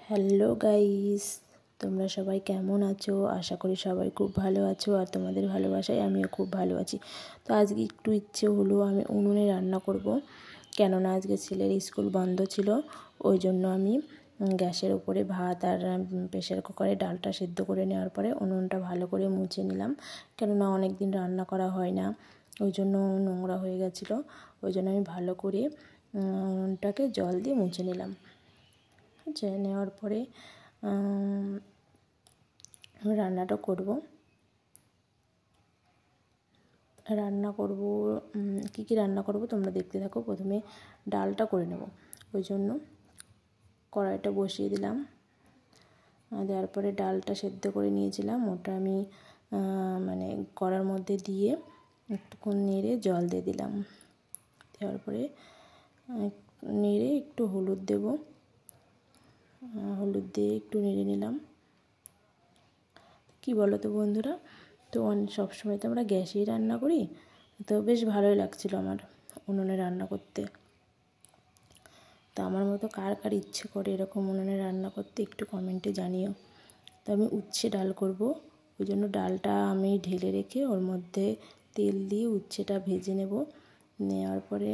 Hello guys, তোমরা সবাই কেমন আছো? আশা করি সবাই খুব ভালো আছো আর তোমাদের ভালোবাসায় আমিও খুব ভালো আছি। তো আজকে একটু ইচ্ছে হলো আমি উনুনে রান্না করব, কেননা আজকে ছেলের স্কুল বন্ধ ছিল। ওই জন্য আমি গ্যাসের উপরে ভাত আর প্রেশার কুকারে ডালটা সেদ্ধ করে নেওয়ার পরে উনুনটা ভালো করে মুছে নিলাম, কেননা অনেক দিন রান্না করা হয় না, ওই জন্য নোংরা হয়ে গেছিলো। ওই জন্য আমি ভালো করে উনুনটাকে জল দিয়ে মুছে নিলাম। নেওয়ার পরে রান্নাটা করব। কী রান্না করব তোমরা দেখতে থাকো। প্রথমে ডালটা করে নেব, ওই জন্য কড়াইটা বসিয়ে দিলাম। দেওয়ার পরে ডালটা সেদ্ধ করে নিয়েছিলাম, ওটা আমি কড়ার মধ্যে দিয়ে একটুক্ষণ নেড়ে জল দিয়ে দিলাম। দেওয়ার পরে নেড়ে একটু হলুদ দেব, হলুদ দিয়ে একটু নেড়ে নিলাম। কি বলো তো বন্ধুরা, তো সবসময় তো আমরা গ্যাসেই রান্না করি, তো বেশ ভালোই লাগছিলো আমার উনুনে রান্না করতে। তো আমার মতো কার কার ইচ্ছে করে এরকম উনুনে রান্না করতে একটু কমেন্টে জানিও। তো আমি উচ্ছে ডাল করব, ওই জন্য ডালটা আমি ঢেলে রেখে ওর মধ্যে তেল দিয়ে উচ্ছেটা ভেজে নেব। নেওয়ার পরে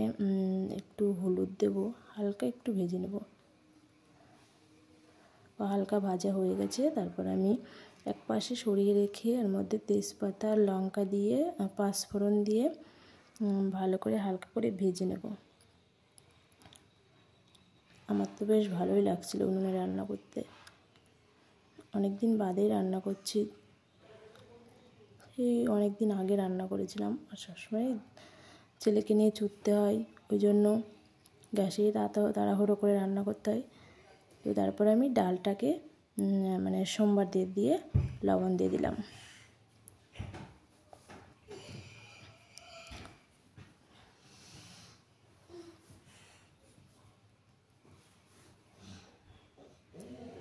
একটু হলুদ দেব, হালকা একটু ভেজে নেব। হালকা ভাজা হয়ে গেছে, তারপর আমি এক পাশে সরিয়ে রেখে এর মধ্যে তেজপাতা লঙ্কা দিয়ে পাঁচফোড়ন দিয়ে ভালো করে হালকা করে ভেজে নেব। আমার তো বেশ ভালোই লাগছিল উনুনে রান্না করতে, অনেক দিন বাদেই রান্না করছি। এই অনেক দিন আগে রান্না করেছিলাম, আর সবসময় ছেলেকে নিয়ে ছুটতে হয়, ওই জন্য গ্যাসেই তাড়াহুড়ো করে রান্না করতে হয়। তো তারপরে আমি ডালটাকে সোমবার দিয়ে লবণ দিয়ে দিলাম।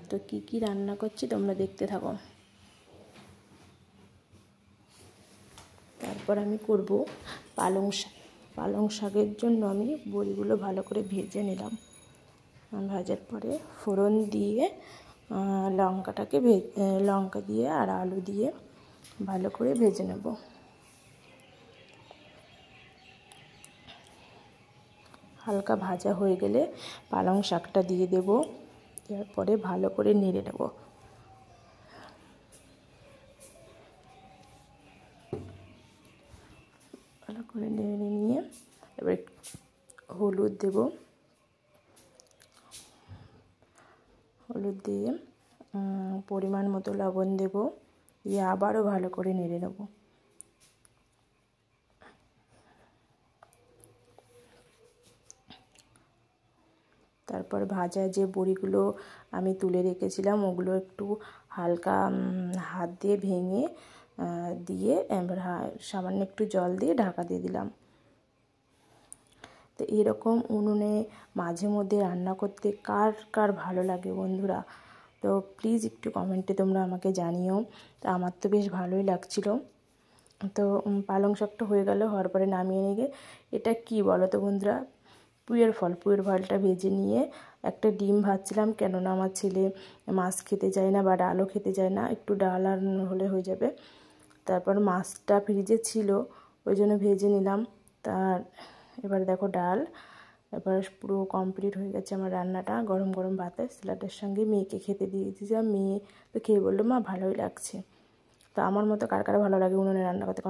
তো কি রান্না করছি তোমরা দেখতে থাকো। তারপর আমি করব পালং শাক। পালং শাকের জন্য আমি বড়িগুলো ভালো করে ভেজে নিলাম। ভাজার পরে ফোড়ন দিয়ে লঙ্কা দিয়ে আর আলু দিয়ে ভালো করে ভেজে নেব। হালকা ভাজা হয়ে গেলে পালং শাকটা দিয়ে দেব, দেওয়ার পরে ভালো করে নেড়ে নেব। ভালো করে নেড়ে নিয়ে এবার হলুদ দেব, হলুদ দিয়ে পরিমাণ মতো লবণ দেব, দিয়ে আবারও ভালো করে নেড়ে নেব। তারপর ভাজা যে বড়িগুলো আমি তুলে রেখেছিলাম ওগুলো একটু হালকা হাত দিয়ে ভেঙে দিয়ে এবার সামান্য একটু জল দিয়ে ঢাকা দিয়ে দিলাম। তো এরকম উনুনে মাঝে মধ্যে রান্না করতে কার কার ভালো লাগে বন্ধুরা, তো প্লিজ একটু কমেন্টে তোমরা আমাকে জানিও। তো আমার তো বেশ ভালোই লাগছিলো। তো পালং শাকটা হয়ে গেল, হওয়ার পরে নামিয়ে নিয়ে এটা কি বলো তো বন্ধুরা, পুঁইয়ের ফলটা ভেজে নিয়ে একটা ডিম ভাজছিলাম, কেননা আমার ছেলে মাছ খেতে চায় না বা ডালও খেতে চায় না, একটু ডাল আর হলে হয়ে যাবে। তারপর মাছটা ফ্রিজে ছিল, ওই জন্য ভেজে নিলাম। তার এবার দেখো ডাল এবার পুরো কমপ্লিট হয়ে গেছে আমার রান্নাটা। গরম গরম ভাতে স্যালাডের সঙ্গে মেয়েকে খেতে দিয়ে দিয়েছিলাম, মেয়ে তো খেয়ে বললো মা ভালোই লাগছে। তো আমার মতো কার কার ভালো লাগে উনুনে রান্না করতে।